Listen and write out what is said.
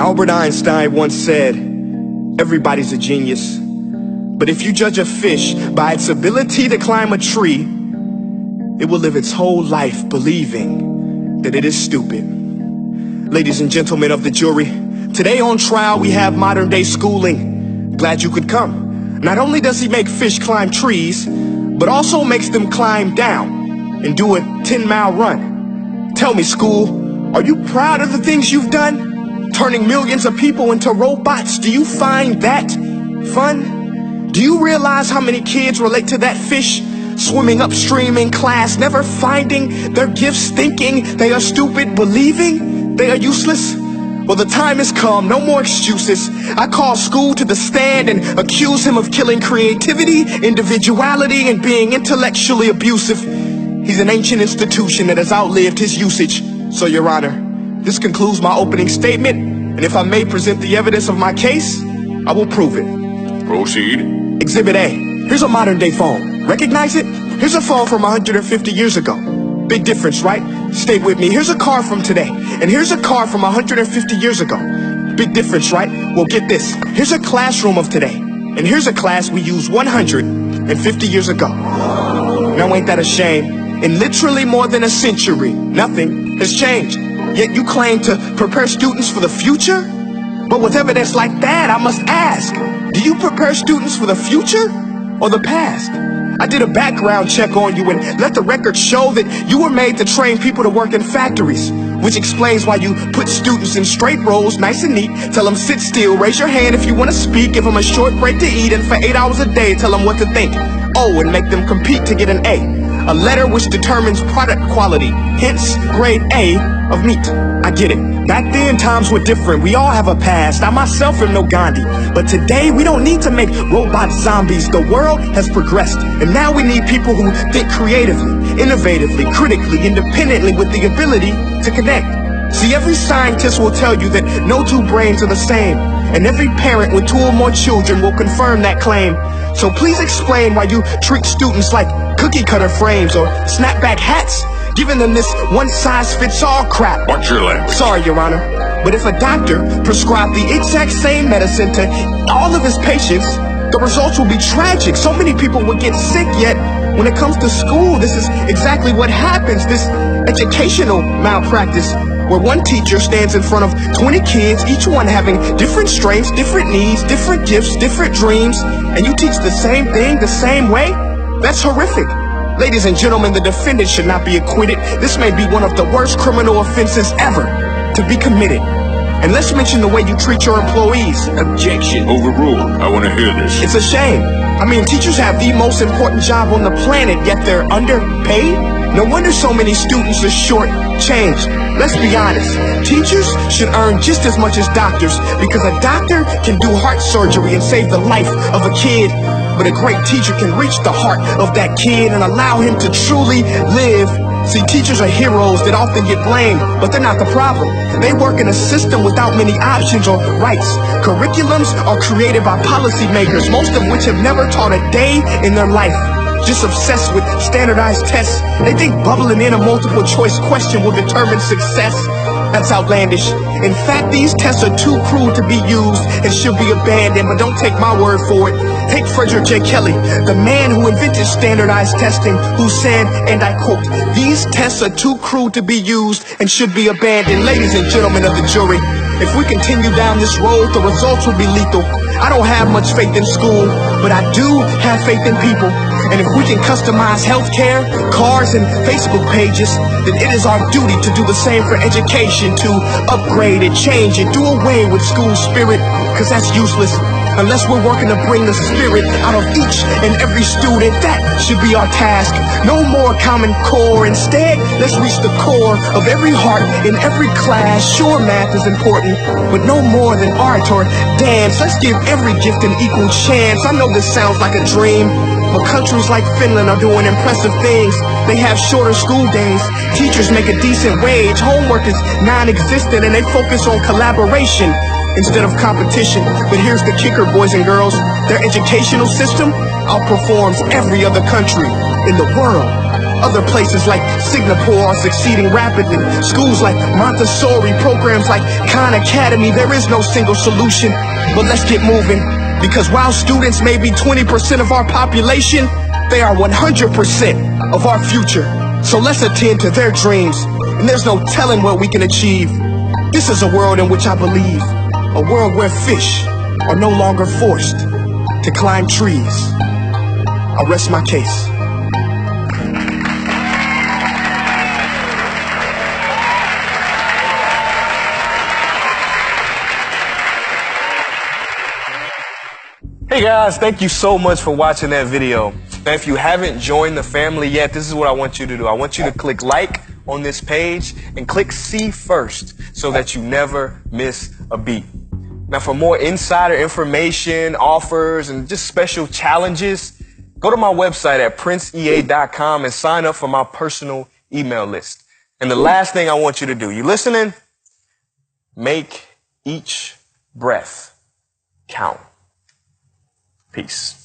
Albert Einstein once said, everybody's a genius. But if you judge a fish by its ability to climb a tree, it will live its whole life believing that it is stupid. Ladies and gentlemen of the jury, today on trial we have modern day schooling. Glad you could come. Not only does he make fish climb trees, but also makes them climb down and do a 10-mile run. Tell me, school, are you proud of the things you've done? Turning millions of people into robots, do you find that fun? Do you realize how many kids relate to that fish swimming upstream in class, never finding their gifts, thinking they are stupid, believing they are useless? Well, the time has come, no more excuses. I call school to the stand and accuse him of killing creativity, individuality, and being intellectually abusive. He's an ancient institution that has outlived his usage. So, Your Honor, this concludes my opening statement, and if I may present the evidence of my case, I will prove it. Proceed. Exhibit A. Here's a modern day phone. Recognize it? Here's a phone from 150 years ago. Big difference, right? Stay with me. Here's a car from today, and here's a car from 150 years ago. Big difference, right? Well, get this. Here's a classroom of today, and here's a class we used 150 years ago. Now ain't that a shame? In literally more than a century, nothing has changed. Yet you claim to prepare students for the future? But with evidence like that, I must ask, do you prepare students for the future or the past? I did a background check on you and let the record show that you were made to train people to work in factories, which explains why you put students in straight rows, nice and neat, tell them sit still, raise your hand if you want to speak, give them a short break to eat, and for 8 hours a day, tell them what to think. Oh, and make them compete to get an A letter which determines product quality, hence grade A of meat. I get it. Back then, times were different. We all have a past. I myself am no Gandhi. But today, we don't need to make robot zombies. The world has progressed. And now we need people who think creatively, innovatively, critically, independently, with the ability to connect. See, every scientist will tell you that no two brains are the same. And every parent with 2 or more children will confirm that claim. So please explain why you treat students like cookie cutter frames or snapback hats, giving them this one-size-fits-all crap. Watch your language. Sorry, Your Honor, but if a doctor prescribed the exact same medicine to all of his patients, the results will be tragic. So many people will get sick, yet when it comes to school, this is exactly what happens. This educational malpractice, where one teacher stands in front of 20 kids, each one having different strengths, different needs, different gifts, different dreams, and you teach the same thing the same way? That's horrific. Ladies and gentlemen, the defendant should not be acquitted. This may be one of the worst criminal offenses ever to be committed. And let's mention the way you treat your employees. Objection. Overruled. I want to hear this. It's a shame. I mean, teachers have the most important job on the planet, yet they're underpaid? No wonder so many students are short-changed. Let's be honest. Teachers should earn just as much as doctors, because a doctor can do heart surgery and save the life of a kid. But a great teacher can reach the heart of that kid and allow him to truly live. See, teachers are heroes that often get blamed, but they're not the problem. They work in a system without many options or rights. Curriculums are created by policymakers, most of which have never taught a day in their life. Just obsessed with standardized tests. They think bubbling in a multiple choice question will determine success. That's outlandish. In fact, these tests are too cruel to be used and should be abandoned, but don't take my word for it. Take Frederick J. Kelly, the man who invented standardized testing, who said, and I quote, "These tests are too cruel to be used and should be abandoned." Ladies and gentlemen of the jury, if we continue down this road, the results will be lethal. I don't have much faith in school, but I do have faith in people. And if we can customize healthcare, cars, and Facebook pages, then it is our duty to do the same for education, to upgrade and change and do away with school spirit, because that's useless. Unless we're working to bring the spirit out of each and every student, that should be our task. No more Common Core. Instead, let's reach the core of every heart in every class. Sure, math is important, but no more than art or dance. Let's give every gift an equal chance. I know this sounds like a dream, but countries like Finland are doing impressive things. They have shorter school days. Teachers make a decent wage. Homework is non-existent, and they focus on collaboration instead of competition. But here's the kicker, boys and girls. Their educational system outperforms every other country in the world. Other places like Singapore are succeeding rapidly. Schools like Montessori, programs like Khan Academy, there is no single solution. But let's get moving, because while students may be 20% of our population, they are 100% of our future. So let's attend to their dreams, and there's no telling what we can achieve. This is a world in which I believe, a world where fish are no longer forced to climb trees. I rest my case. Hey guys, thank you so much for watching that video. Now, if you haven't joined the family yet, this is what I want you to do. I want you to click like on this page and click see first so that you never miss a beat. Now, for more insider information, offers, and just special challenges, go to my website at princeea.com and sign up for my personal email list. And the last thing I want you to do, you listening? Make each breath count. Peace.